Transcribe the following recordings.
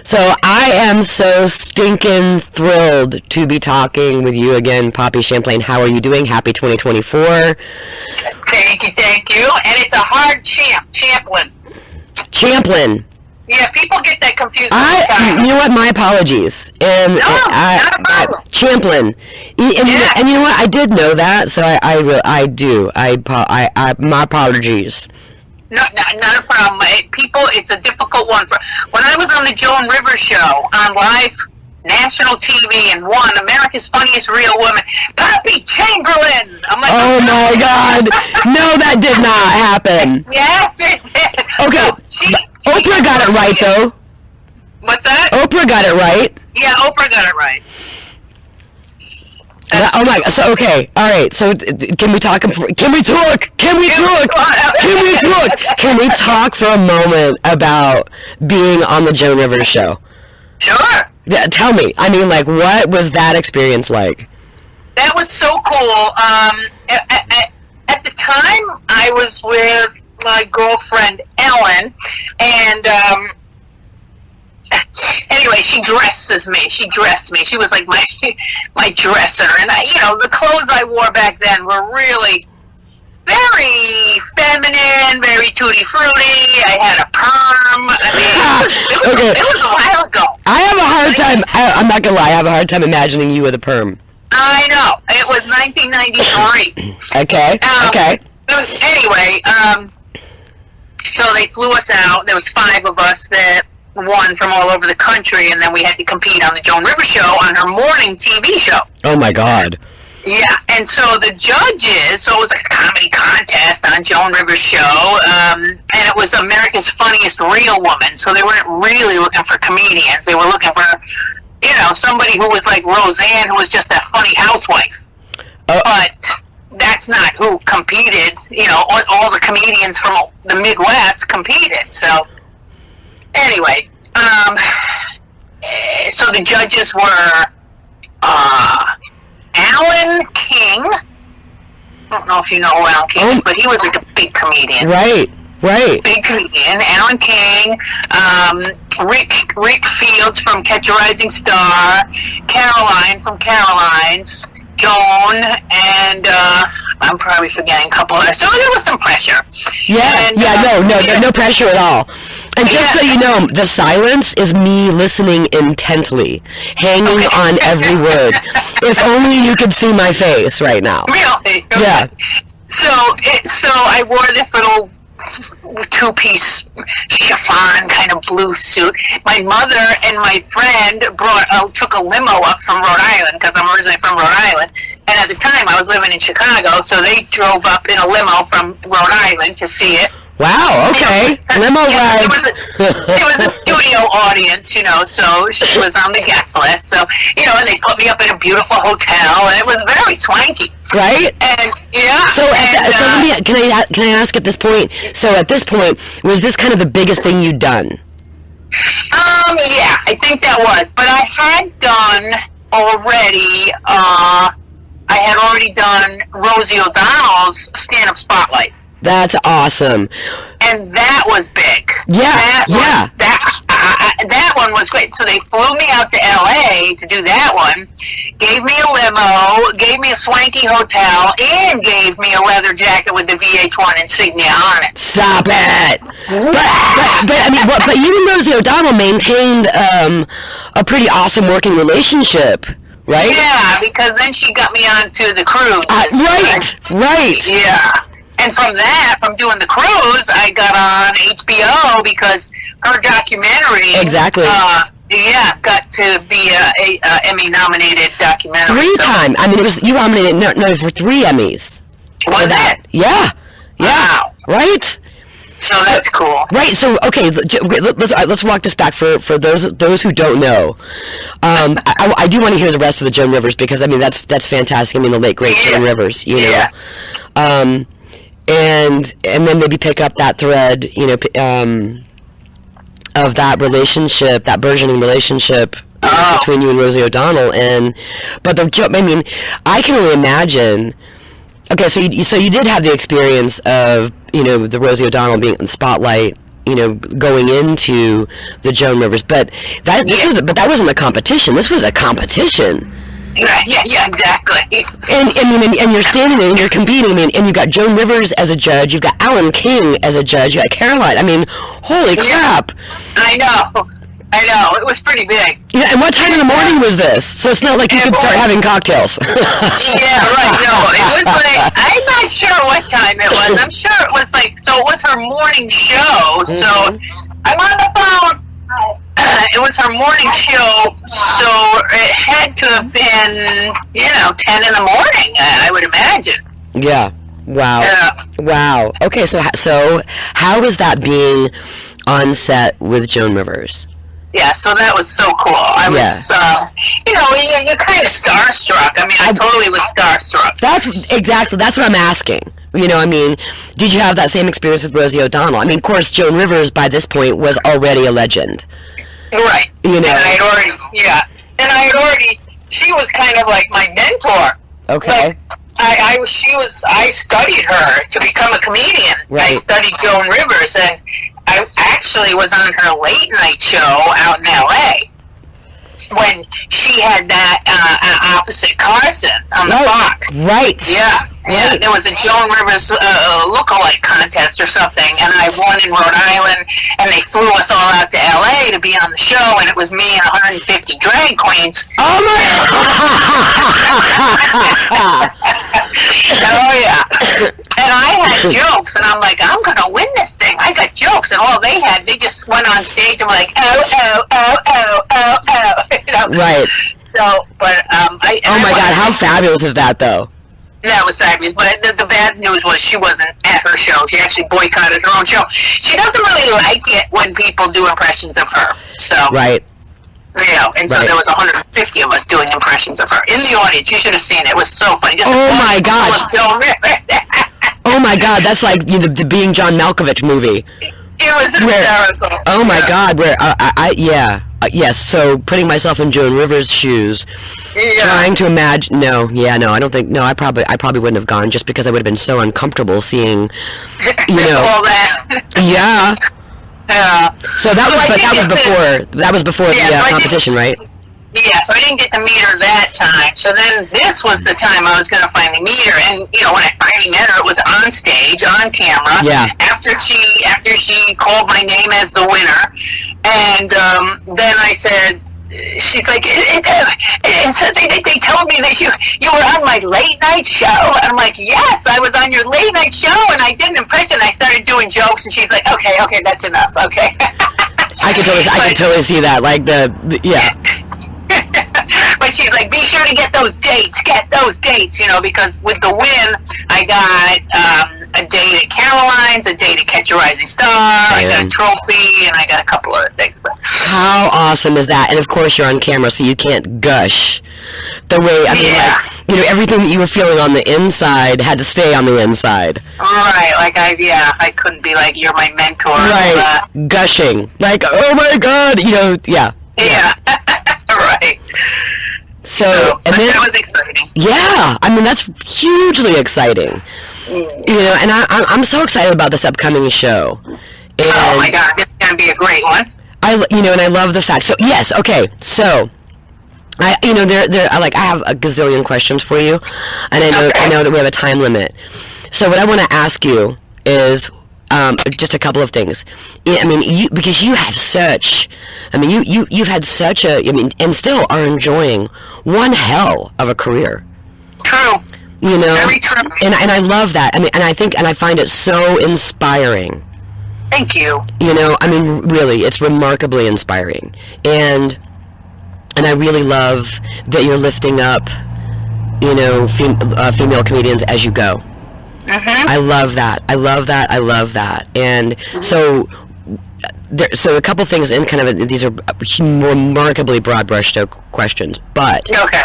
So I am so stinking thrilled to be talking with you again, Poppy Champlin. How are you doing? Happy 2024. Thank you. And it's a hard Champlin. Champlin. Yeah, people get that confused. You know what? My apologies. And not a problem. Champlin. And you know what? I did know that, so I do. My apologies. Not a problem. It's a difficult one. When I was on the Joan Rivers show on live national TV and won America's Funniest Real Woman, Poppy Champlin. I'm like, oh my God! No, that did not happen. Yes, it did. Okay, Oprah got it right though. What's that? Oprah got it right. Yeah, Oprah got it right. Oh my God! So okay, all right. So can we talk for a moment about being on the Joan Rivers show? Sure. Yeah, tell me. I mean, like, what was that experience like? That was so cool. At the time, I was with my girlfriend Ellen, and anyway, she dressed me. She was like my dresser, and the clothes I wore back then were really very feminine, very tutti frutti. I had a perm. I mean, it was a while ago. I have a hard time. I'm not gonna lie. I have a hard time imagining you with a perm. I know. It was 1993. Okay. Okay. Anyway, so they flew us out. There was 5 of us that won from all over the country, and then we had to compete on the Joan Rivers show on her morning TV show. Oh my God. Yeah, and so the judges, so it was like a comedy contest on Joan Rivers' show, and it was America's Funniest Real Woman, so they weren't really looking for comedians. They were looking for, somebody who was like Roseanne, who was just that funny housewife. But that's not who competed. All the comedians from the Midwest competed. So anyway, so the judges were Alan King. I don't know if you know who Alan King is, but he was like a big comedian. Right. Big comedian. Alan King, Rick Fields from Catch a Rising Star, Caroline from Caroline's, Joan, and I'm probably forgetting a couple others. So there was some pressure. No pressure at all. And just so you know, the silence is me listening intently, hanging on every word. If only you could see my face right now. Really? Yeah. So I wore this little 2-piece chiffon kind of blue suit. My mother and my friend took a limo up from Rhode Island, because I'm originally from Rhode Island, and at the time I was living in Chicago, so they drove up in a limo from Rhode Island to see it. Wow, okay. Limo ride. It was a studio audience, so she was on the guest list. So, and they put me up in a beautiful hotel, and it was very swanky. Right? And, yeah. So, can I ask at this point, was this kind of the biggest thing you'd done? Yeah, I think that was. But I had done already, done Rosie O'Donnell's stand-up spotlight. That's awesome. And that was big. Yeah, that one was great. So they flew me out to L.A. to do that one, gave me a limo, gave me a swanky hotel, and gave me a leather jacket with the VH1 insignia on it. Stop it! But you and Rosie O'Donnell maintained a pretty awesome working relationship, right? Yeah, because then she got me onto the cruise. Right. Yeah. And from doing the cruise, I got on HBO because her documentary got to be a Emmy-nominated documentary. 3 times. I mean, you were nominated for 3 Emmys. Was it? Yeah. Wow. Right? So that's cool. Right. So okay, let's walk this back for those who don't know. I do want to hear the rest of the Joan Rivers, because I mean that's fantastic. I mean, the late great Joan Rivers. Yeah. And then maybe pick up that thread, of that relationship, that burgeoning relationship between you and Rosie O'Donnell. But I can only imagine. Okay, so you did have the experience of the Rosie O'Donnell being in the spotlight, going into the Joan Rivers, but that wasn't a competition. This was a competition. Yeah, exactly. And you're standing there and you're competing, and you've got Joan Rivers as a judge, you've got Alan King as a judge, you got Caroline. Holy crap! I know. It was pretty big. Yeah, and what time in the morning was this? So it's not like you could start having cocktails. Yeah, right. No, it was like, I'm not sure what time it was. I'm sure it was like, so it was her morning show. So I'm on the phone. It was her morning show, so it had to have been, 10 in the morning, I would imagine. Yeah. Wow. Yeah. Wow. Okay, so how was that being on set with Joan Rivers? Yeah, so that was so cool. I was, you're kind of starstruck. I totally was starstruck. That's what I'm asking. Did you have that same experience with Rosie O'Donnell? Of course, Joan Rivers by this point was already a legend. Right. And I had already, she was kind of like my mentor. Okay. I studied her to become a comedian. Right. I studied Joan Rivers, and I actually was on her late night show out in L.A. when she had that opposite Carson on the Fox. Right. Yeah. Yeah, there was a Joan Rivers lookalike contest or something, and I won in Rhode Island, and they flew us all out to L.A. to be on the show, and it was me and 150 drag queens. Oh, my Oh, yeah. And I had jokes, and I'm like, I'm going to win this thing. I got jokes, and all they just went on stage, and like, oh. Right. So, but, oh, my God, how fabulous is that, though? That was fabulous, but the bad news was she wasn't at her show. She actually boycotted her own show. She doesn't really like it when people do impressions of her. So right. So there was 150 of us doing impressions of her in the audience. You should have seen it. It was so funny. Oh my God! Oh my God! That's like the Being John Malkovich movie. It was hysterical. Oh my God! Yes, so putting myself in Joan Rivers' shoes, trying to imagine. No, I don't think. No, I probably wouldn't have gone just because I would have been so uncomfortable seeing, all that. Yeah. So that was before the competition, right? Yeah, so I didn't get to meet her that time. So then this was the time I was going to finally meet her. And, when I finally met her, it was on stage, on camera. Yeah. After she called my name as the winner. And then I said, she's like, they told me that you were on my late night show. And I'm like, yes, I was on your late night show. And I did an impression. I started doing jokes. And she's like, okay, that's enough. Okay. I could totally see that. Like yeah. But she's like, be sure to get those dates, because with the win, I got a date at Caroline's, a date at Catch a Rising Star, I got a trophy, and I got a couple other things. How awesome is that? And of course you're on camera, so you can't gush the way, everything that you were feeling on the inside had to stay on the inside. Right, like I couldn't be like, you're my mentor. Right, gushing. Like, oh my God, Yeah. Right. So and then, that was exciting. Yeah, that's hugely exciting. And I'm so excited about this upcoming show. And oh my God, this is gonna be a great one. And I love the fact. So yes, okay. So I have a gazillion questions for you, and I know that we have a time limit. So what I want to ask you is just a couple of things. Because you have such, you've had such a, and still are enjoying one hell of a career. True. Very true. And I love that. And I find it so inspiring. Thank you. Really, it's remarkably inspiring. And I really love that you're lifting up, female comedians as you go. Mm-hmm. I love that. And so a couple things, and kind of these are remarkably broad brushstroke questions, but okay.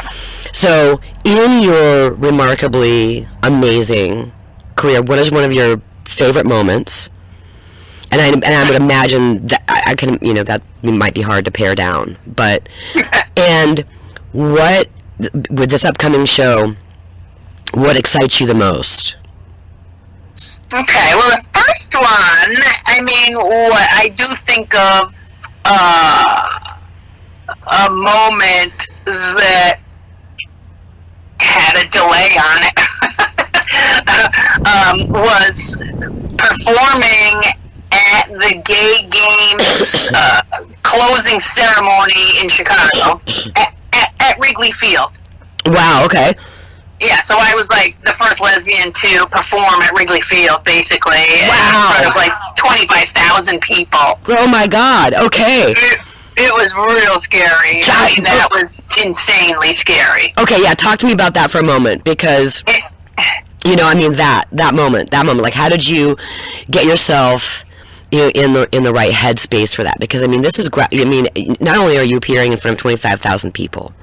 So in your remarkably amazing career, what is one of your favorite moments? And I would imagine that I can, that might be hard to pare down, but and what with this upcoming show, what excites you the most? Okay, well, the first one, I mean, what I do think of a moment that had a delay on it. Was performing at the Gay Games closing ceremony in Chicago at Wrigley Field. Wow, okay. Yeah, so I was like the first lesbian to perform at Wrigley Field, basically. Wow. In front of like 25,000 people. Oh my God, okay. It was real scary. I mean, that was insanely scary. Okay, yeah, talk to me about that for a moment, because, you know, I mean, that moment, like, how did you get yourself, you know, in the right headspace for that? Because, I mean, this is, I mean, not only are you appearing in front of 25,000 people,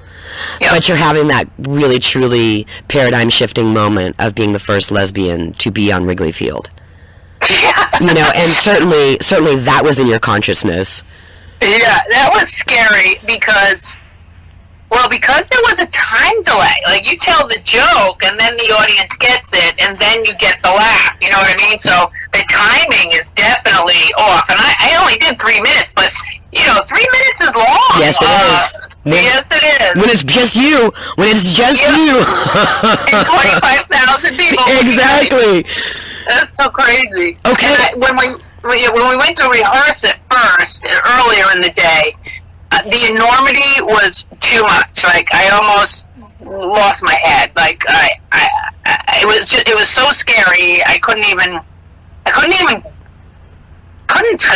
yep, but you're having that really, truly paradigm-shifting moment of being the first lesbian to be on Wrigley Field. Yeah. You know, and certainly that was in your consciousness. Yeah, that was scary because there was a time delay. Like, you tell the joke, and then the audience gets it, and then you get the laugh, you know what I mean? So the timing is definitely off. And I only did 3 minutes, but, you know, 3 minutes is long. Yes, it is. Yes, it is. When it's just you. When it's just you. And 25,000 people. Exactly. That's so crazy. Okay. And when we went to rehearse it first, earlier in the day, the enormity was too much. Like, I almost lost my head. Like, it was so scary. I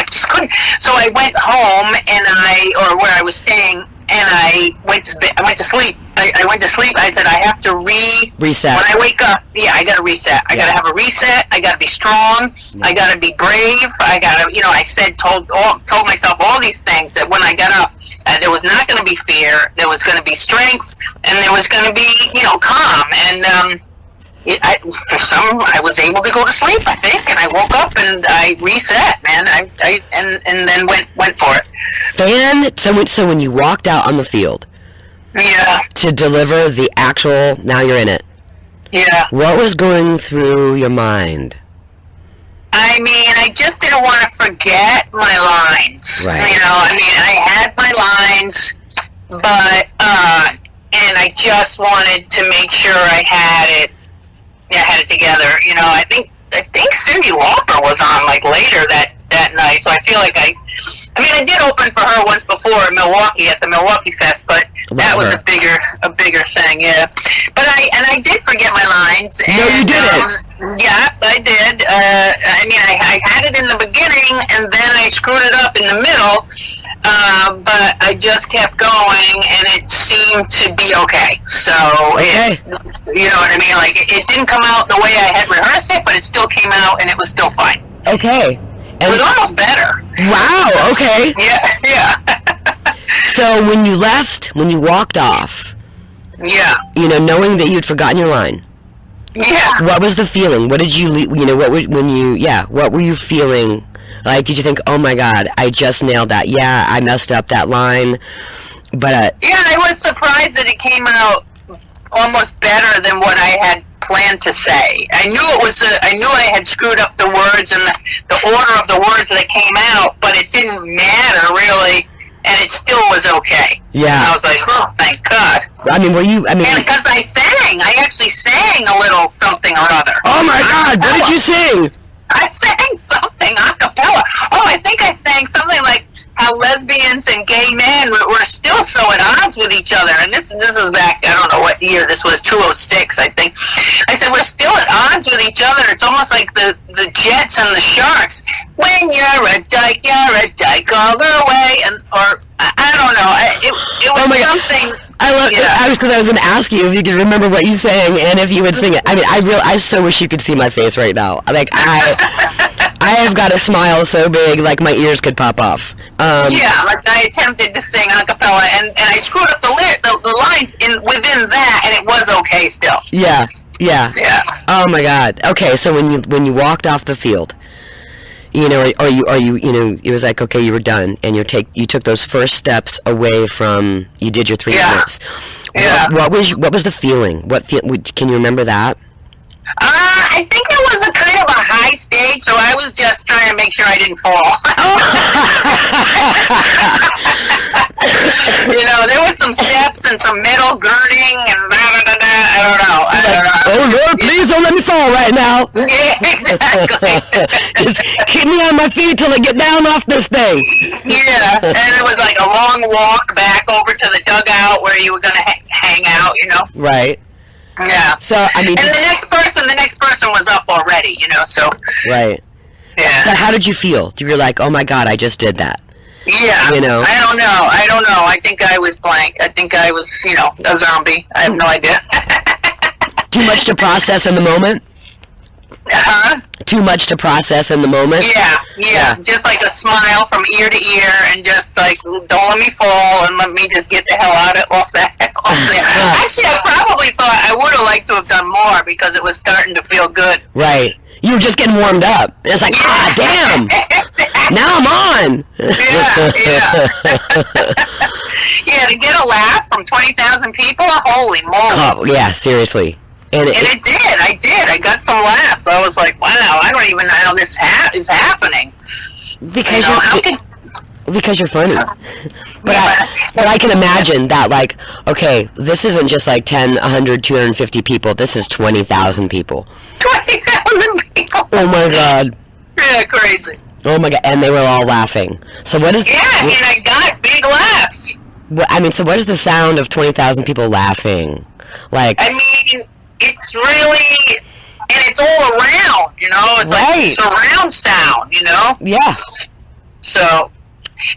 just couldn't. So I went home or where I was staying, and I went to sleep. I went to sleep. I said, I have to reset. When I wake up, yeah, I got to reset. I got to have a reset. I got to be strong. I got to be brave. I got to, you know, I told myself all these things, that when I got up, there was not going to be fear. There was going to be strength, and there was going to be, you know, calm. And I was able to go to sleep, I think, and I woke up and I reset, man. And then went for it. So when you walked out on the field, yeah, to deliver the actual, now you're in it. Yeah. What was going through your mind? I mean, I just didn't want to forget my lines. Right. You know, I mean, I had my lines, but and I just wanted to make sure I had it together. You know, I think Cyndi Lauper was on like later that night, so I feel like I did open for her once before in Milwaukee at the Milwaukee Fest, but that was a bigger thing, yeah. But I did forget my lines. And, no, you didn't. Yeah, I did. I mean, I had it in the beginning, and then I screwed it up in the middle. But I just kept going, and it seemed to be okay. So, you know what I mean? Like, it didn't come out the way I had rehearsed it, but it still came out, and it was still fine. Okay. It was almost better. Wow, okay. Yeah. So when you walked off, yeah, you know, knowing that you'd forgotten your line, yeah, what was the feeling? What did you, you know, what were you feeling? Like, did you think, oh my God, I just nailed that. Yeah, I messed up that line, but... yeah, I was surprised that it came out almost better than what I had planned to say. I knew I had screwed up the words and the order of the words that came out, but it didn't matter really, and it still was okay. Yeah. And I was like, oh, thank God. And because I actually sang a little something or other. Oh my God, what did you sing? I sang something a cappella. Oh, I think I sang something like how lesbians and gay men were still so at odds with each other. And this is back, I don't know what year this was, 2006, I think. I said, we're still at odds with each other. It's almost like the Jets and the Sharks. When you're a dyke all the way. Or, I don't know. It was something... I love it. I was going to ask you if you could remember what you sang and if you would sing it. I mean, I so wish you could see my face right now. Like, I have got a smile so big, like my ears could pop off. Yeah, like I attempted to sing a cappella, and I screwed up the lines within that, and it was okay still. Yeah. Yeah. Oh my God. Okay, so when you walked off the field, you know, or you know, it was like, okay, you were done, and you took those first steps away from, you did your 3 minutes. Yeah. What was the feeling? Can you remember that? I think there was a kind of a high stage, so I was just trying to make sure I didn't fall. You know, there was some steps and some metal girding and da-da-da-da. I don't know. Oh, Lord, please don't let me fall right now. Yeah, exactly. Just keep me on my feet till I get down off this thing. Yeah, and it was like a long walk back over to the dugout where you were going to hang out, you know. Right. Yeah. So, I mean... And the next person was up already, you know, so... Right. Yeah. But how did you feel? You were like, oh my God, I just did that. Yeah. You know? I don't know. I think I was blank. I think I was, you know, a zombie. I have no idea. Too much to process in the moment? Huh? Too much to process in the moment? Yeah. Just like a smile from ear to ear and just like, don't let me fall and let me just get the hell off there. Actually, I probably thought I would have liked to have done more because it was starting to feel good. Right. You were just getting warmed up. It's like, damn. Now I'm on. Yeah, to get a laugh from 20,000 people, holy moly. Oh, yeah, seriously. And it did. I did. I got some laughs. I was like, wow, I don't even know how this is happening. Because because you're funny. But I can imagine that, like, okay, this isn't just like 10, 100, 250 people. This is 20,000 people. 20,000 people. Oh, my God. Yeah, crazy. Oh, my God. And they were all laughing. So what is... Yeah, and I got big laughs. So what is the sound of 20,000 people laughing? Like... I mean, it's really... And it's all around, you know? It's like surround sound, you know? Yeah. So...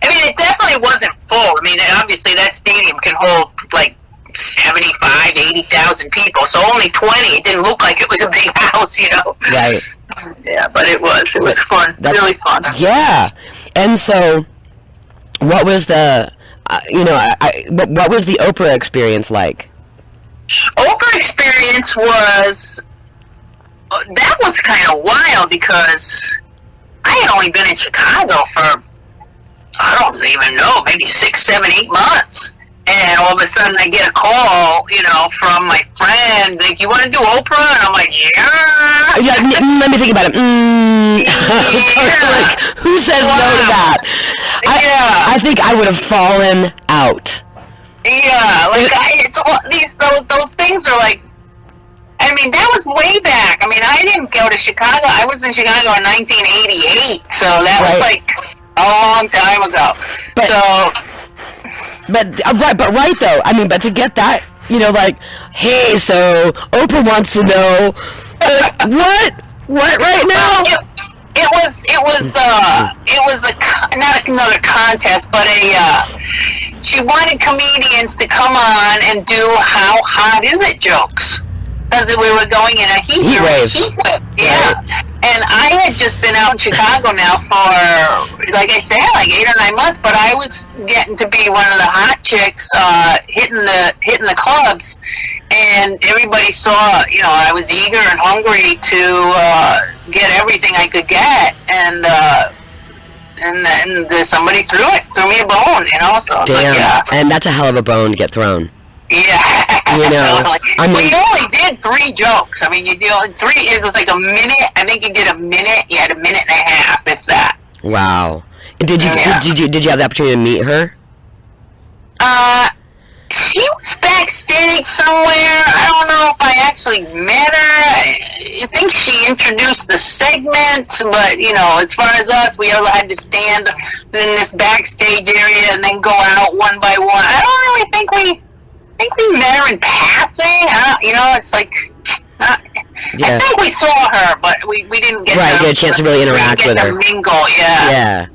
I mean, it definitely wasn't full. I mean, obviously that stadium can hold, like, 75, 80,000 people. So only 20. It didn't look like it was a big house, you know? Right. Yeah, but it was. It was fun. Really fun. Yeah. And so, what was the, what was the Oprah experience like? Oprah experience was, that was kind of wild because I had only been in Chicago for, I don't even know, maybe 6, 7, 8 months. And all of a sudden I get a call, you know, from my friend, like, you want to do Oprah? And I'm like, yeah. Let me think about it. Like, who says no to that? I think I would have fallen out. Yeah, like, those things are like, I mean, that was way back. I mean, I didn't go to Chicago. I was in Chicago in 1988, so that was like a long time ago. But right though. I mean, but to get that, you know, like, hey, so Oprah wants to know, what right now? It was not another contest, but she wanted comedians to come on and do how hot is it jokes. Because we were going in a heat wave. Yeah. Right. And I had just been out in Chicago now for, like I said, like 8 or 9 months, but I was getting to be one of the hot chicks hitting the clubs, and everybody saw, you know, I was eager and hungry to get everything I could get, and then somebody threw me a bone, you know, so damn. Like, yeah. And that's a hell of a bone to get thrown. Yeah. You know, I mean, you only did 3 jokes. I mean, you did 3. It was like a minute. I think you did a minute. You had a minute and a half, if that. Wow. Did you have the opportunity to meet her? She was backstage somewhere. I don't know if I actually met her. I think she introduced the segment, but, you know, as far as us, we all had to stand in this backstage area and then go out one by one. I don't really think we met her in passing. You know, it's like, I think we saw her, but we didn't get get a chance to really interact with her. Mingle, yeah. Yeah.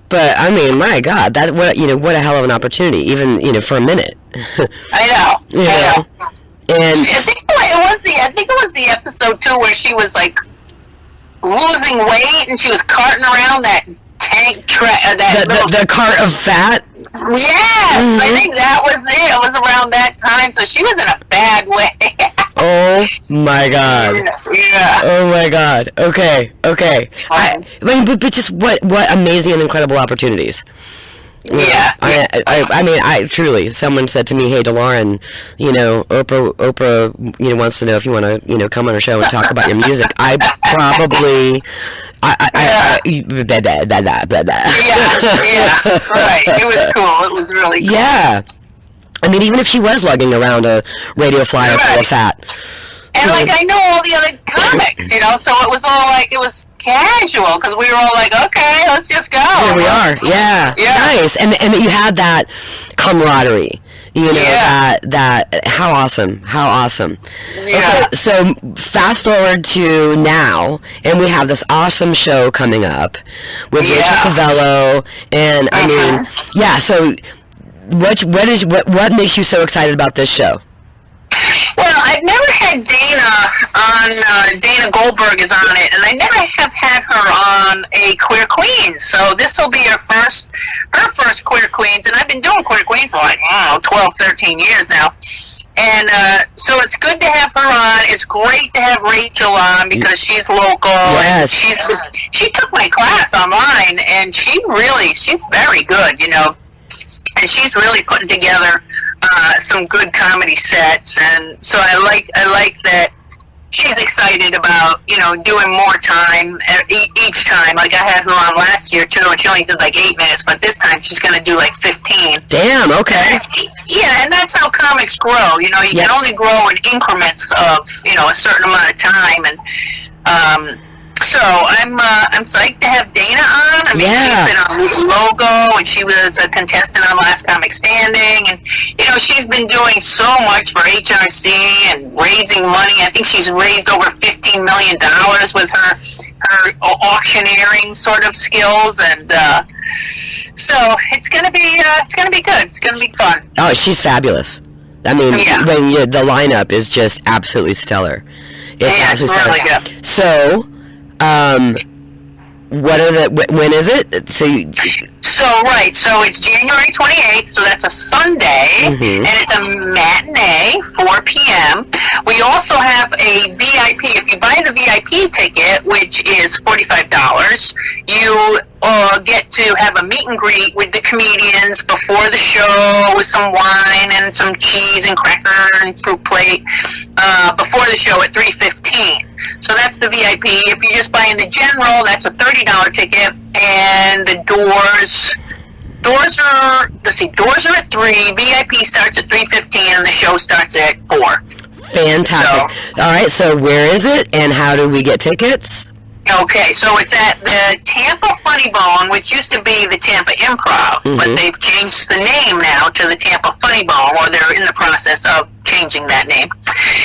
But I mean, my God, what a hell of an opportunity, even, you know, for a minute. I know. Yeah. And I think it was the episode too where she was like losing weight and she was carting around that tank the cart of fat. Yes, mm-hmm. I think that was it. It was around that time, so she was in a bad way. Oh my God. Yeah. Oh my God. Okay. I mean, but just what amazing and incredible opportunities. Yeah. I mean, truly, someone said to me, "Hey, Delaran, Oprah, wants to know if you want to, come on her show and talk about your music." I probably, Yeah, right. It was cool. It was really cool. Yeah. I mean, even if she was lugging around a radio flyer full of fat. And, I know all the other comics, so it was all it was casual, because we were all okay, let's just go. Here we are, yeah. Nice. And you had that camaraderie, that, how awesome. Yeah. Okay, so fast forward to now, and we have this awesome show coming up with Rachel Cavello, and, I mean, so what makes you so excited about this show? Well, I've never had Dana on, Dana Goldberg is on it, and I never have had her on a Queer Queens, so this will be her first Queer Queens, and I've been doing Queer Queens for 12, 13 years now, and so it's good to have her on. It's great to have Rachel on, because she's local, and she took my class online, and she's very good, and she's really putting together some good comedy sets, and so I like that she's excited about doing more time each time. I had her on last year too, and she only did 8 minutes, but this time she's going to do 15. Damn. Okay. Yeah, and that's how comics grow. You can only grow in increments of a certain amount of time, and so I'm psyched to have Dana on. I mean, she's been on Logo, and she was a contestant on Last Comic Standing, and she's been doing so much for HRC and raising money. I think she's raised over $15 million with her auctioneering sort of skills, and so it's gonna be good. It's gonna be fun. Oh, she's fabulous. I mean, the lineup is just absolutely stellar. It's really good. So. When is it? So it's January 28th, so that's a Sunday, and it's a matinee, 4 p.m. We also have a VIP. If you buy the VIP ticket, which is $45, you get to have a meet and greet with the comedians before the show with some wine and some cheese and cracker and fruit plate before the show at $3:15. So that's the VIP. If you're just buying the general, that's a $30 ticket, and the doors are at 3, VIP starts at 3:15, and the show starts at 4. Fantastic. So, all right, so where is it, and how do we get tickets? Okay, so it's at the Tampa Funny Bone, which used to be the Tampa Improv, but they've changed the name now to the Tampa Funny Bone, or they're in the process of changing that name.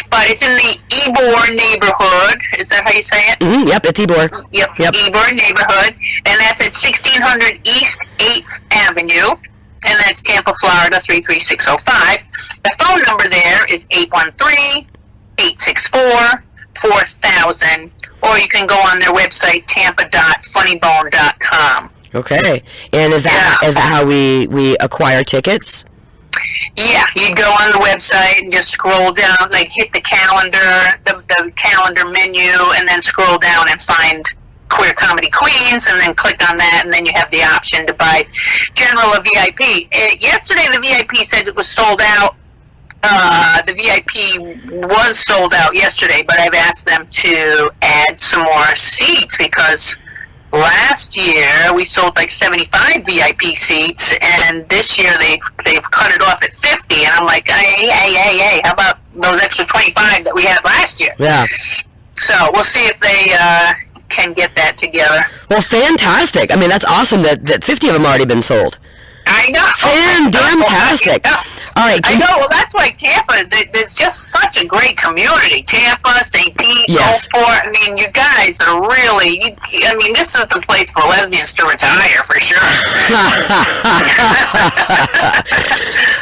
But it's in the Ybor neighborhood. Is that how you say it? Yep, it's Ybor. Yep, Ybor neighborhood, and that's at 1600 East 8th Avenue, and that's Tampa, Florida, 33605. The phone number there is 813-864-4000. Or you can go on their website, tampa.funnybone.com. Okay. And is that how we acquire tickets? Yeah, you go on the website and just scroll down, hit the calendar, the calendar menu, and then scroll down and find Queer Comedy Queens, and then click on that, and then you have the option to buy general or VIP. Yesterday, the VIP said it was sold out. The VIP was sold out yesterday, but I've asked them to add some more seats, because last year we sold 75 VIP seats, and this year they've cut it off at 50, and I'm like, hey, how about those extra 25 that we had last year? Yeah. So we'll see if they can get that together. Well, fantastic. I mean, that's awesome that 50 of them already been sold. I know. Fantastic. All right. I know. Well, that's why Tampa, there's just such a great community. Tampa, St. Pete, Gulfport. I mean, you guys are really, this is the place for lesbians to retire, for sure.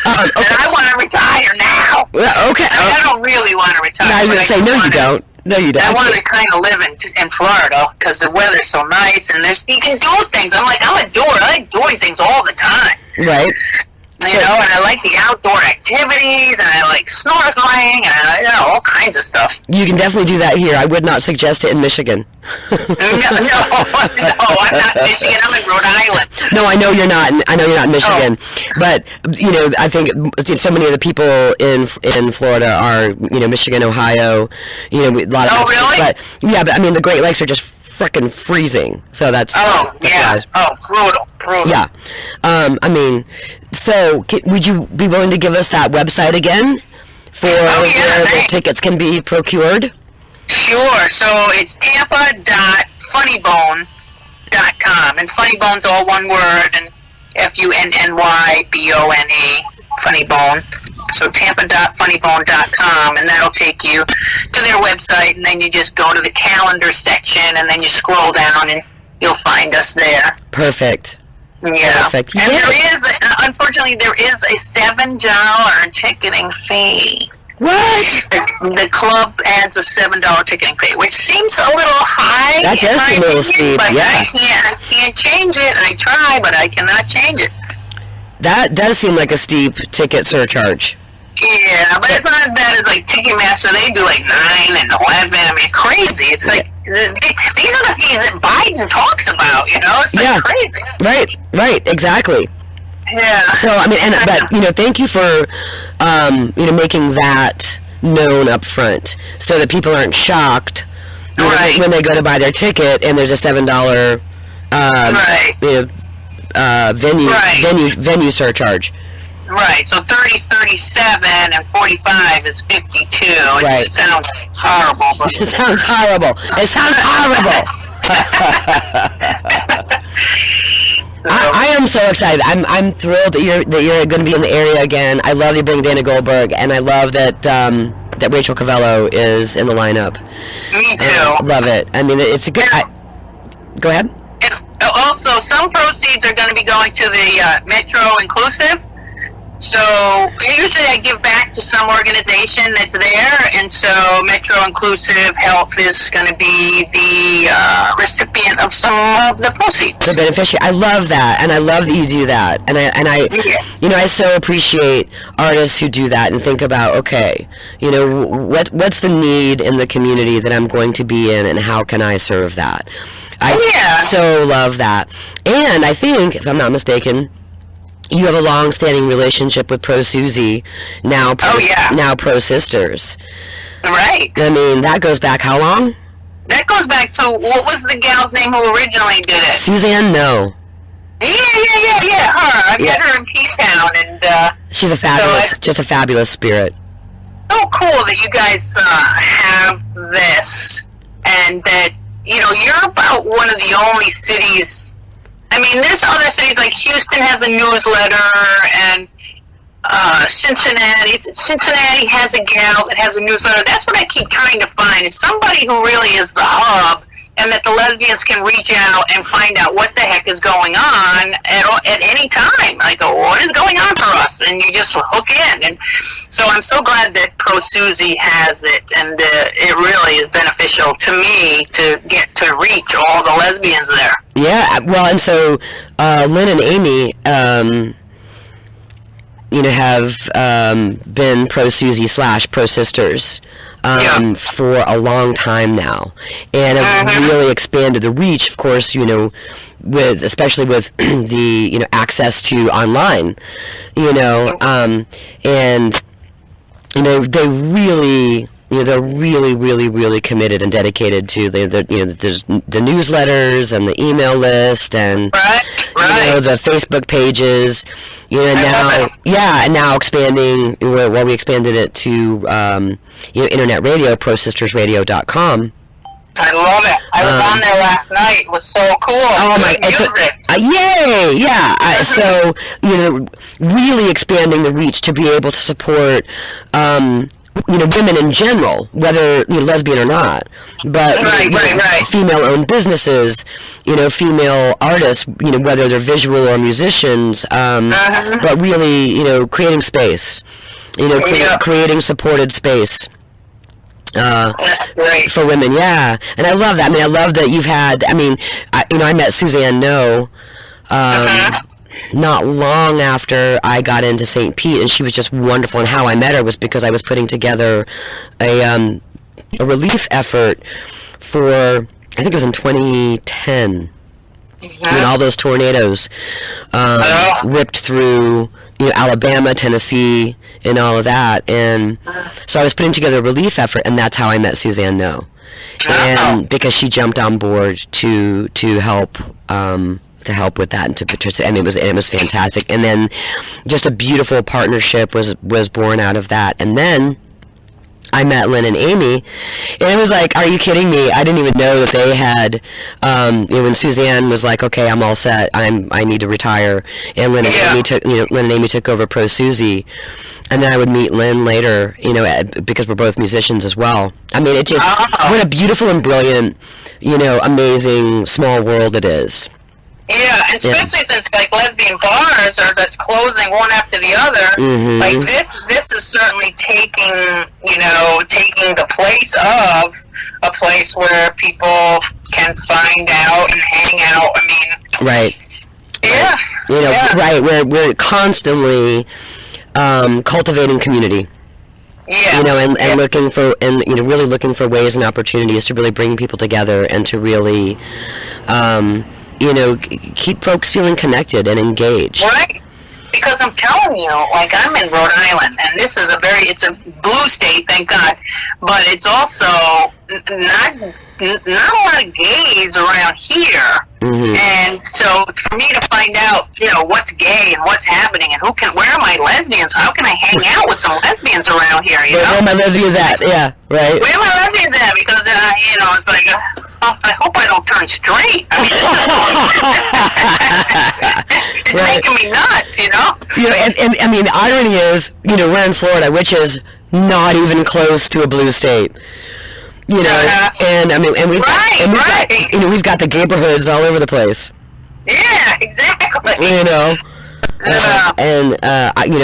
Okay. And I want to retire now. Okay. I don't really want to retire. No, I was going to say, no, you don't. No, you don't. I want to kind of live in Florida, because the weather's so nice, and you can do things. I'm a doer. I like doing things all the time. Right. You know, and I like the outdoor activities, and I like snorkeling, and all kinds of stuff. You can definitely do that here. I would not suggest it in Michigan. No, I'm not in Michigan. I'm in Rhode Island. No, I know you're not. I know you're not in Michigan. But you know, I think so many of the people in Florida are, you know, Michigan, Ohio. You know, a lot of. Oh, really? But yeah, but I mean, the Great Lakes are just frickin' freezing. So that's. Oh yeah. Oh, brutal. Yeah. I mean, so would you be willing to give us that website again for where the tickets can be procured? Sure. So it's tampa.funnybone.com, and Funnybone's all one word, and FUNNYBONE, Funnybone. So tampa.funnybone.com, and that'll take you to their website, and then you just go to the calendar section, and then you scroll down, and you'll find us there. Perfect. Yeah. Perfect. And there is, unfortunately, there is a $7 ticketing fee. What? The club adds a $7 ticketing fee, which seems a little high. That does seem a little steep, but yeah. I can't change it. I try, but I cannot change it. That does seem like a steep ticket surcharge. Yeah, but it's not as bad as like Ticketmaster. They do like 9 and 11. I mean, it's crazy. It's like these are the fees that Biden talks about. You know, it's like crazy. Right, exactly. Yeah. So I mean, but you know, thank you for you know, making that known up front, so that people aren't shocked when they go to buy their ticket and there's a $7 you know, venue surcharge. Right. So 30 is 37 and 45 is 52. It just sounds horrible. But it sounds horrible. It sounds horrible. I am so excited. I'm thrilled that you're going to be in the area again. I love that you bring Dana Goldberg, and I love that that Rachel Cavello is in the lineup. Me too. Love it. I mean, it's a good. Go ahead. And also, some proceeds are going to be going to the Metro Inclusive. So usually I give back to some organization that's there, and so Metro Inclusive Health is going to be the recipient of some of the proceeds. The beneficiary. I love that, and I love that you do that, and I you know, I so appreciate artists who do that and think about, okay, you know, what's the need in the community that I'm going to be in, and how can I serve that? I so love that, and I think, if I'm not mistaken, you have a long-standing relationship with Pro Susie, now Prosisters. Right. I mean, that goes back how long? That goes back to, what was the gal's name who originally did it? Suzanne No. Yeah, her. I met her in P-Town, and she's a fabulous, just a fabulous spirit. So cool that you guys have this, and that, you know, you're about one of the only cities. I mean, there's other cities, like Houston has a newsletter, and Cincinnati has a gal that has a newsletter. That's what I keep trying to find, is somebody who really is the hub, and that the lesbians can reach out and find out what the heck is going on at any time. Like, what is going on for us? And you just hook in. And so I'm so glad that Pro Susie has it, and it really is beneficial to me to get to reach all the lesbians there. Yeah, well, and so Lynn and Amy, you know, have been Pro Susie / Prosisters for a long time now, and have really expanded the reach. Of course, you know, especially with the, you know, access to online, you know, and you know, they really. You know, they're really committed and dedicated to the you know, there's the newsletters and the email list, and you know, the Facebook pages. You know, and now expanding. Well, we expanded it to you know, internet radio, ProsistersRadio.com. I love it. I was on there last night. It was so cool. Oh my! Yay! Yeah. So, you know, really expanding the reach to be able to support. You know, women in general, whether, you know, lesbian or not, but female-owned businesses, you know, female artists, you know, whether they're visual or musicians, but really, you know, creating space, you know, creating supported space for women, and I love that. I mean, I love that you've had. I mean, you know, I met Suzanne No. not long after I got into St. Pete, and she was just wonderful. And how I met her was because I was putting together a relief effort for, I think it was in 2010, when all those tornadoes ripped through, Alabama, Tennessee, and all of that. And so I was putting together a relief effort, and that's how I met Suzanne No. And because she jumped on board to help with that, and to participate, and it was fantastic. And then just a beautiful partnership was born out of that. And then I met Lynn and Amy, and it was like, are you kidding me? I didn't even know that they had, when Suzanne was like, okay, I'm all set, I need to retire, and Lynn and Amy took over Pro Susie, and then I would meet Lynn later, because we're both musicians as well. I mean, it just, what a beautiful and brilliant, amazing small world it is. Yeah, and especially since like lesbian bars are just closing one after the other. Like this is certainly taking the place of a place where people can find out and hang out. I mean, right. Yeah. Right. We're constantly cultivating community. Yeah. And looking for, and really looking for ways and opportunities to really bring people together and to really keep folks feeling connected and engaged. Right. Because I'm telling you, like, I'm in Rhode Island, and this is it's a blue state, thank God, but it's also not a lot of gays around here. And so for me to find out, what's gay and what's happening and where are my lesbians? How can I hang out with some lesbians around here, Where are my lesbians at? Yeah, right. Where are my lesbians at? Because, it's like, I hope I don't turn straight. I mean, it's making me nuts, and I mean, the irony is, we're in Florida, which is not even close to a blue state. And I mean, and we've got, we've got the neighborhoods all over the place. Yeah, exactly.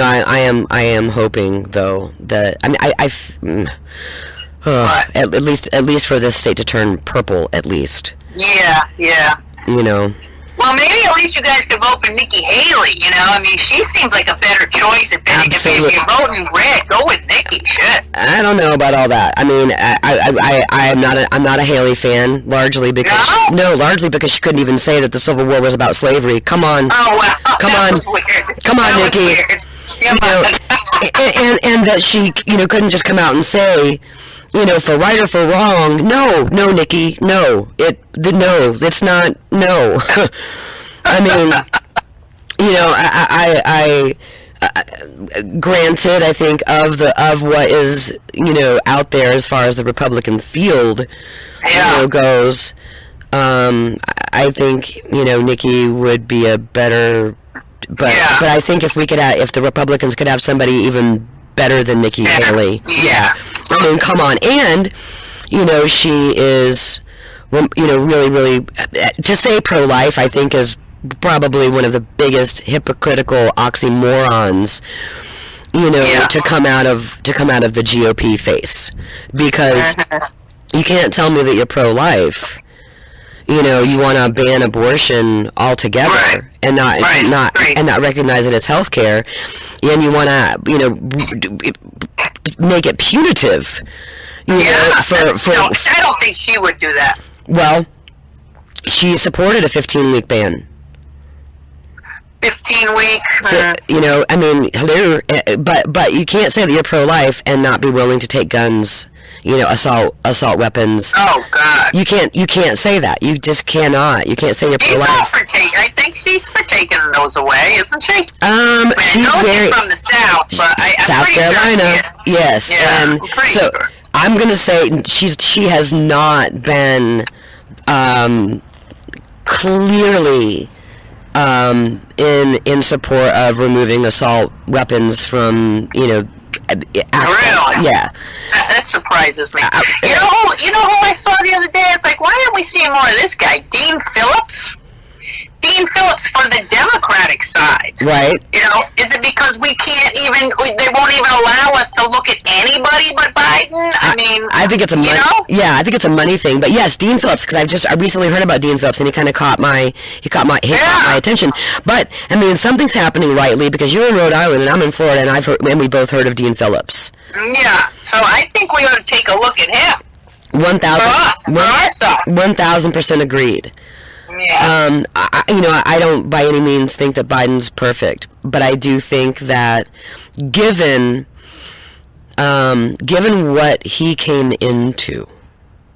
I am hoping though that at least for this state to turn purple, at least. Yeah. Well, maybe at least you guys could vote for Nikki Haley. I mean, she seems like a better choice. If you're voting red, go with Nikki. Shit. I don't know about all that. I mean, I'm not a Haley fan, largely because largely because she couldn't even say that the Civil War was about slavery. Come on. Oh wow. Come on, Nikki. And that she couldn't just come out and say, for right or for wrong, no, Nikki, no, it's not, no. I mean, I granted, I think of what is, out there as far as the Republican field, goes, I think, Nikki would be a better, but I think if the Republicans could have somebody even better than Nikki Haley. Yeah. I mean, come on. And, she is, really, really, to say pro-life, I think, is probably one of the biggest hypocritical oxymorons, to come out of the GOP face. Because you can't tell me that you're pro-life. You want to ban abortion altogether and not recognize it as health care, and you want to make it punitive. I don't think she would do that. Well, she supported a 15-week ban. 15-week. I mean, hello, but you can't say that you're pro-life and not be willing to take guns. Assault weapons. Oh God! You can't say that. You just cannot. You can't say you're pro-life. I think she's for taking those away, isn't she? She's from the South, but South Carolina. Sure yes. Yeah, So sure. I'm gonna say she has not been clearly in support of removing assault weapons from access. Really? Yeah. That surprises me. You know who I saw the other day? It's like, why aren't we seeing more of this guy, Dean Phillips? Dean Phillips for the Democratic side. Right. Is it because they won't even allow us to look at anybody but Biden? I think it's a money. Yeah, I think it's a money thing. But yes, Dean Phillips, because I recently heard about Dean Phillips, and he kind of caught my attention. But I mean, something's happening rightly, because you're in Rhode Island and I'm in Florida, and we both heard of Dean Phillips. Yeah, so I think we ought to take a look at him. 1,000% agreed. Yeah. I don't by any means think that Biden's perfect, but I do think that given what he came into,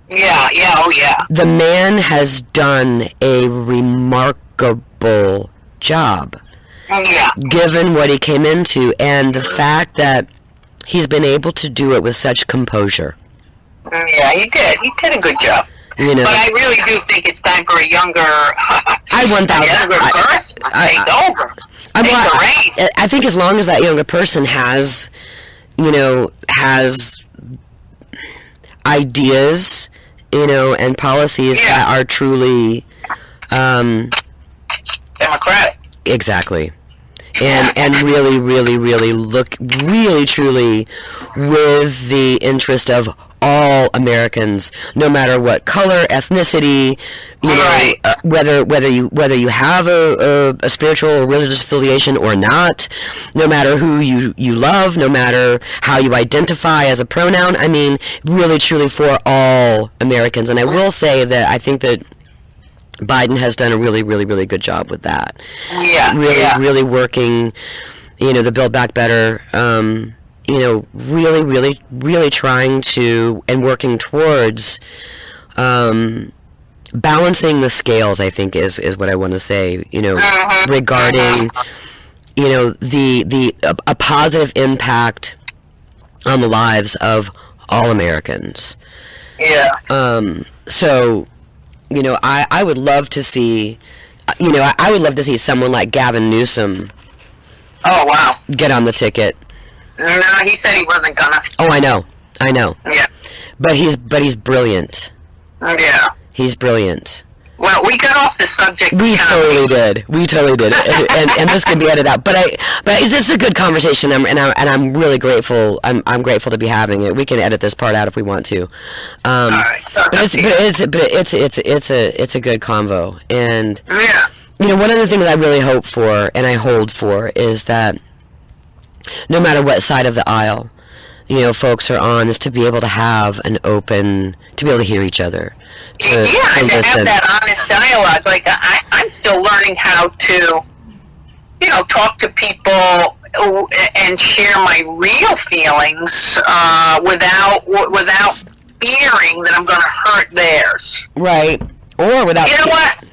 the man has done a remarkable job. Yeah. Given what he came into, and the fact that he's been able to do it with such composure. Yeah, he did. He did a good job. You know, but I really do think it's time for a younger person to take over. Take the reins. I think as long as that younger person has ideas, and policies that are truly democratic. Exactly. And really, really, really really, truly with the interest of all Americans, no matter what color, ethnicity, whether you have a spiritual or religious affiliation or not, no matter who you love, no matter how you identify as a pronoun. I mean, really, truly for all Americans. And I will say that I think that Biden has done a really, really, really good job with that. Yeah. Really working, the Build Back Better, really, really, really trying to and working towards balancing the scales, I think is what I want to say, regarding, a positive impact on the lives of all Americans. Yeah. So, I would love to see, I would love to see someone like Gavin Newsom. Oh, wow. Get on the ticket. No, he said he wasn't gonna. Oh, I know. Yeah. But he's brilliant. Yeah. He's brilliant. Well, we got off the subject. We totally did, and this can be edited out. But this is a good conversation, and I'm really grateful. I'm grateful to be having it. We can edit this part out if we want to. All right. But it's a good convo, and yeah. One of the things I really hope for and I hold for is that no matter what side of the aisle, folks are on, is to be able to have to be able to hear each other. And to have that honest dialogue. Like, I'm still learning how to, talk to people and share my real feelings without fearing that I'm going to hurt theirs. Right. Or without... You know what?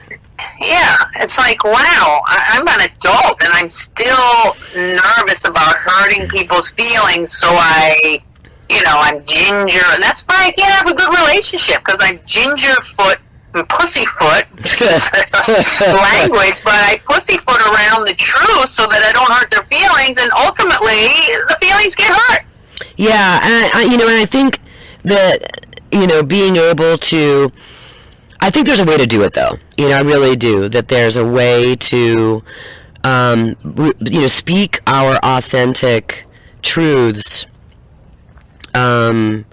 Yeah, it's like, wow, I'm an adult and I'm still nervous about hurting people's feelings, so I'm ginger, and that's why I can't have a good relationship, because I'm gingerfoot and pussyfoot language, but I pussyfoot around the truth so that I don't hurt their feelings, and ultimately the feelings get hurt. Yeah, and I think that, being able to, I think there's a way to do it, though. I really do, that there's a way to, speak our authentic truths in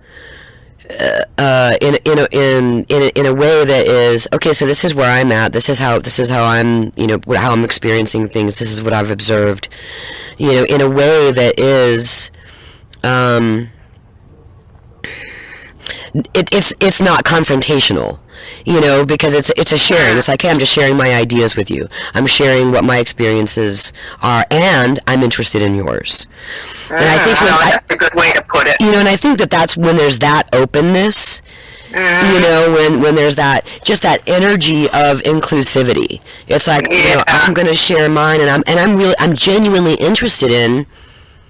a way that is, okay, so this is where I'm at, this is how I'm, how I'm experiencing things, this is what I've observed, in a way that is, it's not confrontational, because it's a sharing. It's like, hey, I'm just sharing my ideas with you. I'm sharing what my experiences are, and I'm interested in yours. And I think that's a good way to put it. And I think that's when there's that openness, when there's that, just that energy of inclusivity. It's like, I'm going to share mine, and I'm genuinely interested in.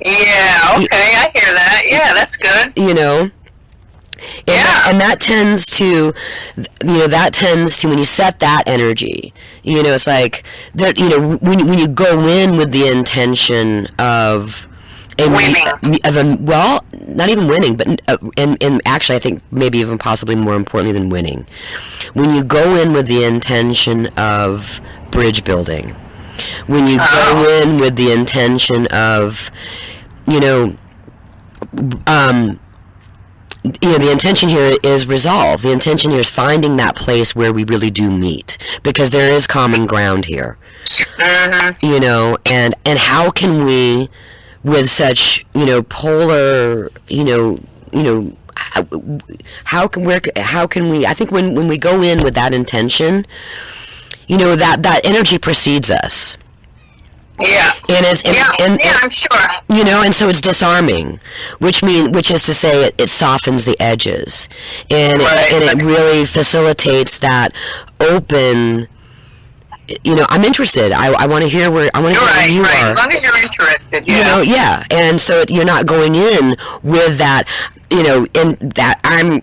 Yeah, okay, I hear that. Yeah, that's good. And that tends to, when you set that energy, it's like, when you go in with the intention of winning. Well, not even winning, but and actually I think maybe even possibly more importantly than winning, when you go in with the intention of bridge building, when you go in with the intention of, the intention here is resolve. The intention here is finding that place where we really do meet, because there is common ground here. And how can we, with such, polar, how can we, I think when we go in with that intention, that energy precedes us. Yeah. And I'm sure. And so it's disarming, which is to say it softens the edges, and it really facilitates that open. I'm interested. I want to hear where where you are. As long as you're interested. Yeah. And so you're not going in with that. In that I'm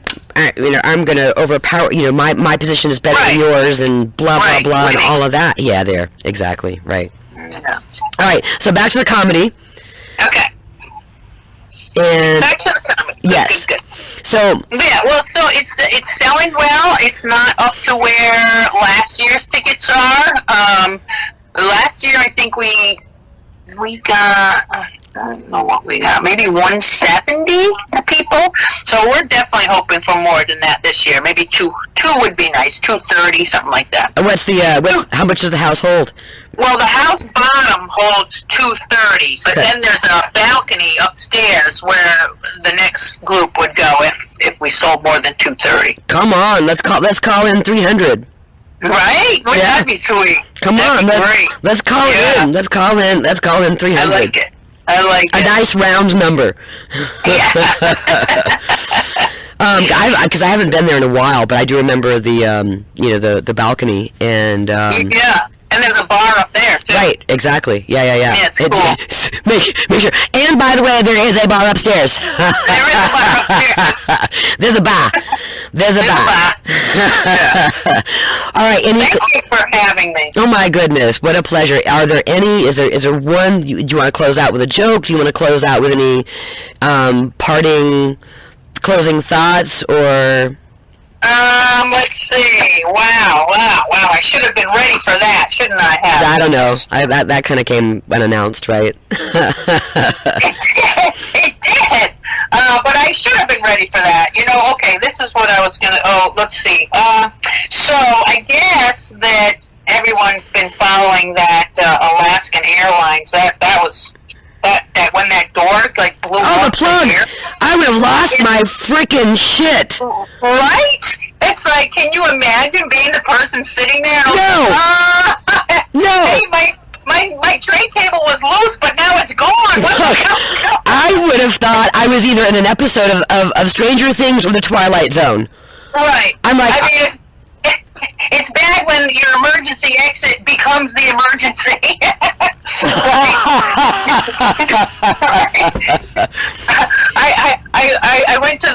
going to overpower. My position is better than yours, and blah blah blah, and all of that. Yeah, there exactly right. Yeah. All right, so back to the comedy. Okay. And back to the comedy. Yes. Good. So it's selling well. It's not up to where last year's tickets are. Last year I think we got, I don't know what we got, maybe 170 people. So we're definitely hoping for more than that this year. Maybe two would be nice, 230, something like that. And how much does the house hold? Well, the house bottom holds 230, but then there's a balcony upstairs where the next group would go if we sold more than 230. Come on, let's call in 300. Right? Wouldn't that be sweet? Come on, let's call in. Let's call in 300. I like it. A nice round number. Yeah. Because I haven't been there in a while, but I do remember the balcony and yeah. And there's a bar up there, too. Right, exactly. Yeah. Yeah, it's cool. Make sure. And by the way, there is a bar upstairs. There is a bar upstairs. There's a bar. There's a bar. Yeah. All right. Thank you for having me. Oh my goodness, what a pleasure. Are there any? Is there one? Do you want to close out with a joke? Do you want to close out with any parting, closing thoughts, or? Let's see. Wow. I should have been ready for that, shouldn't I have? I don't know. That kind of came unannounced, right? It did. But I should have been ready for that. Okay, this is what I was going to... Oh, let's see. So I guess that everyone's been following that Alaskan Airlines. That was... That when that door blew off. Oh, the plugs! I would have lost my freaking shit. Right? It's like, can you imagine being the person sitting there? No. No. Hey, my tray table was loose, but now it's gone. What the hell? I would have thought I was either in an episode of Stranger Things or The Twilight Zone. Right. I'm like, it's bad when your emergency exit becomes the emergency. I went to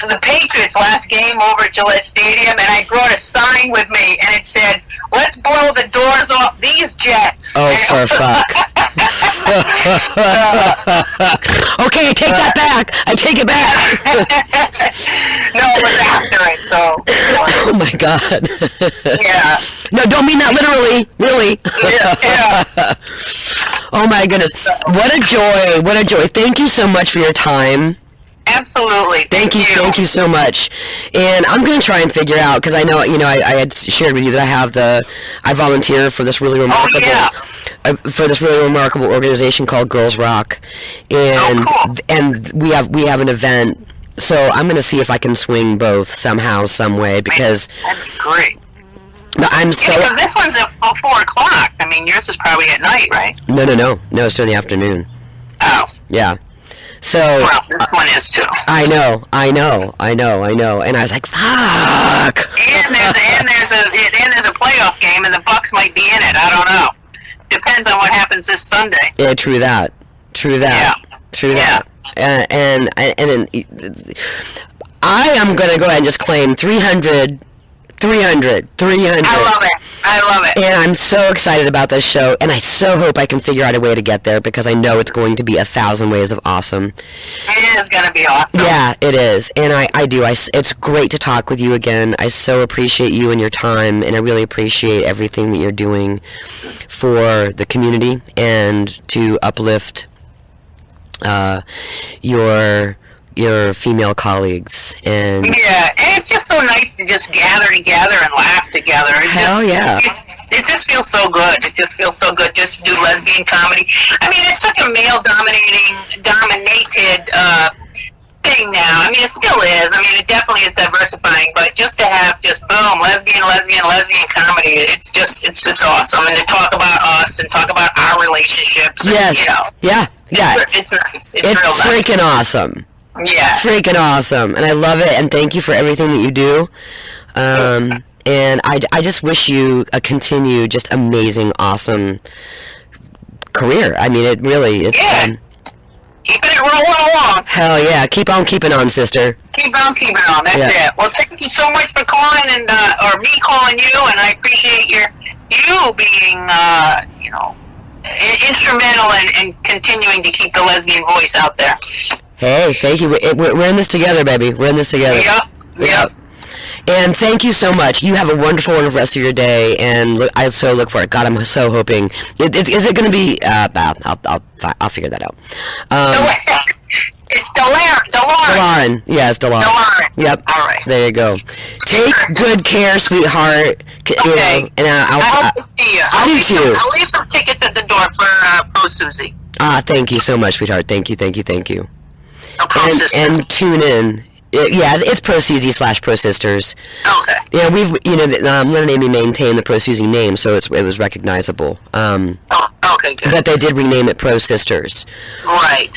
the Patriots last game over at Gillette Stadium, and I brought a sign with me, and it said, "Let's blow the doors off these jets." Oh, for fuck. Okay, I take that back. I take it back. No, it was after it, so. Oh my God. Yeah. No, don't mean that literally. Really. Yeah. Oh my goodness. What a joy. What a joy. Thank you so much for your time. Absolutely. Thank you so much. And I'm going to try and figure out, because I know, I had shared with you that I volunteer for this really remarkable, organization called Girls Rock, and and we have an event. So I'm going to see if I can swing both somehow, some way, because that'd be great. No, because this one's at 4 o'clock. I mean, yours is probably at night, right? No, it's during the afternoon. Oh. Yeah. So well, this one is too. I know, and I was like, fuck. And there's a playoff game, and the Bucks might be in it. I don't know. Depends on what happens this Sunday. Yeah, true that. Yeah. And then I am gonna go ahead and just claim 300. I love it. And I'm so excited about this show, and I so hope I can figure out a way to get there, because I know it's going to be 1,000 ways of awesome. It is going to be awesome. Yeah, it is. And I do. It's great to talk with you again. I so appreciate you and your time, and I really appreciate everything that you're doing for the community and to uplift your your female colleagues. And yeah, and it's just so nice to just gather together and laugh together. It just feels so good. It just feels so good just to do lesbian comedy. I mean, it's such a dominated thing now. I mean, it still is. I mean, it definitely is diversifying, but just to have boom, lesbian comedy, it's awesome. And to talk about us and talk about our relationships. Yes. And, yeah. It's nice. It's real nice. Freaking awesome. Yeah. It's freaking awesome. And I love it. And thank you for everything that you do. And I just wish you a continued, just amazing, awesome career. I mean, it really, it's keeping it rolling along. Hell yeah. Keep on keeping on, sister. Keep on keeping on. That's it. Well, thank you so much for calling or me calling you, and I appreciate you being, instrumental in continuing to keep the lesbian voice out there. Hey, thank you. We're in this together, baby. We're in this together. Yep. And thank you so much. You have a wonderful rest of your day, and I so look for it. God, I'm so hoping. Is it going to be? I'll figure that out. It's Delaran. Yeah, it's Delaran. Yep. All right. There you go. Take good care, sweetheart. Okay. And I hope to see you. I do too. I'll leave some tickets at the door for Pro Susie. Thank you so much, sweetheart. Thank you. And tune in. It's Pro Susie / Pro Sisters. Okay. Yeah, Leonard Amy maintained the Pro Susie name, so it was recognizable. Okay, good. But they did rename it Pro Sisters. Right.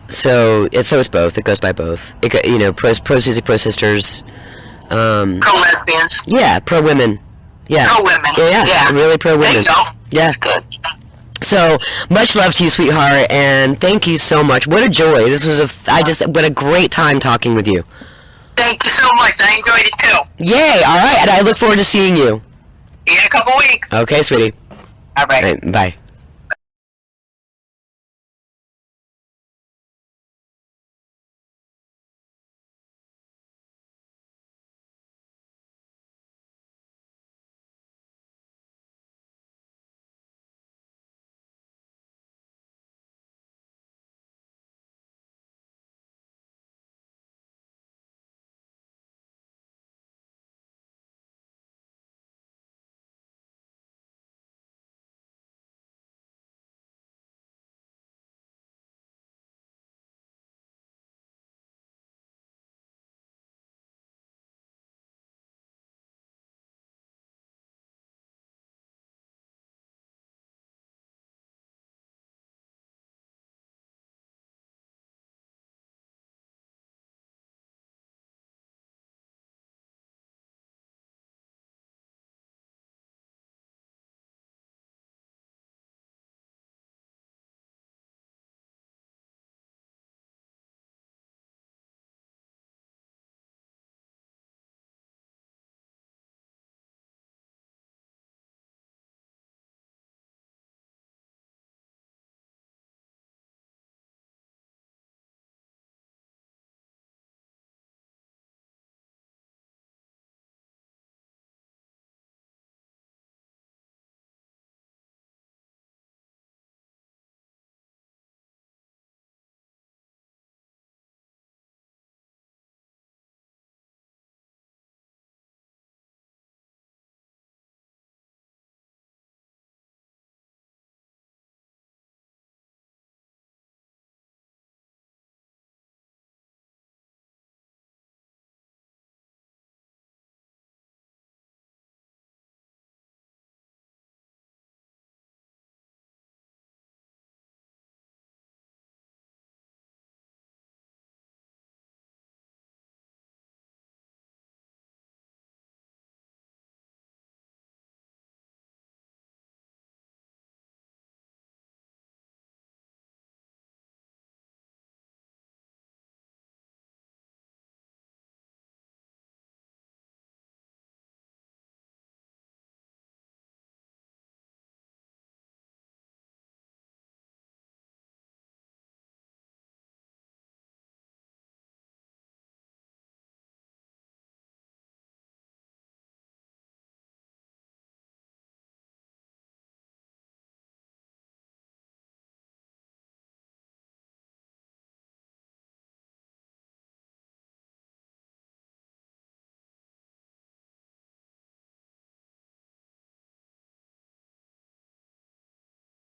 So it's both. It goes by both. Pro Susie, Pro Sisters. Pro lesbians. Yeah, pro women. Yeah. Pro women. Yeah. Really pro women. There you go. Yeah. Good. So, much love to you, sweetheart, and thank you so much. What a joy. This was what a great time talking with you. Thank you so much. I enjoyed it too. Yay, all right, and I look forward to seeing you. See you in a couple weeks. Okay, sweetie. All right. Bye.